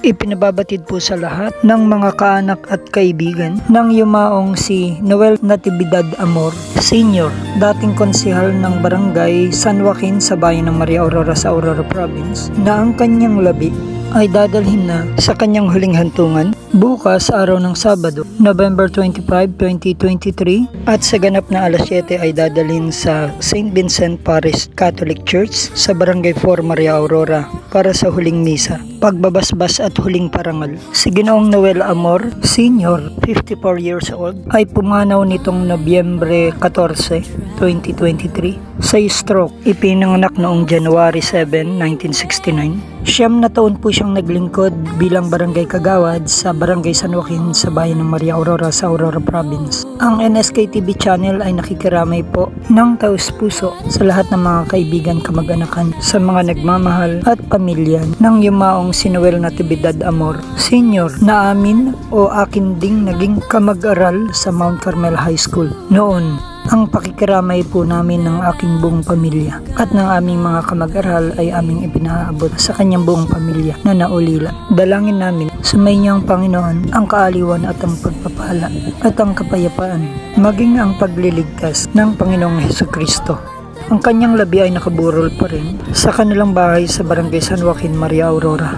Ipinababatid po sa lahat ng mga kaanak at kaibigan ng yumaong si Noel Natividad Amor Sr., dating konsehal ng barangay San Joaquin sa bayan ng Maria Aurora sa Aurora Province, na ang kanyang labi ay dadalhin na sa kanyang huling hantungan bukas, araw ng Sabado, November 25, 2023, at sa ganap na alas 7 ay dadalhin sa St. Vincent Parish Catholic Church sa Barangay 4 Maria Aurora para sa huling misa, pagbabasbas at huling parangal. Si Ginoong Noel Amor Sr., 54 years old, ay pumanaw nitong Nobyembre 14, 2023 sa stroke. Ipinanganak noong January 7, 1969. Siyam na taon po siyang naglingkod bilang barangay kagawad sa Barangay San Joaquin sa bayan ng Maria Aurora sa Aurora Province. Ang NSK TV channel ay nakikiramay po ng taus-puso sa lahat ng mga kaibigan, kamag-anakan, sa mga nagmamahal at pamilya ng yumaong si Noel Natividad Amor Sr. na amin o akin ding naging kamag-aral sa Mount Carmel High School noon. Ang pakikiramay po namin ng aking buong pamilya at ng aming mga kamag-aral ay aming ipinaabot sa kanyang buong pamilya na naulila. Dalangin namin sumainyo ang Panginoon ang kaaliwan at ang pagpapala at ang kapayapaan, maging ang pagliligtas ng Panginoong Hesukristo. Ang kanyang labi ay nakaburol pa rin sa kanilang bahay sa Barangay San Joaquin, Maria Aurora.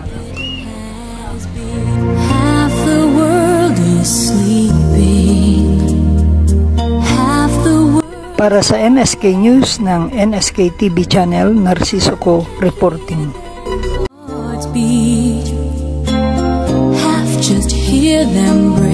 Half the world is sleeping. Para sa NSK News ng NSK TV channel, Narciso Co reporting. Half just hear them break.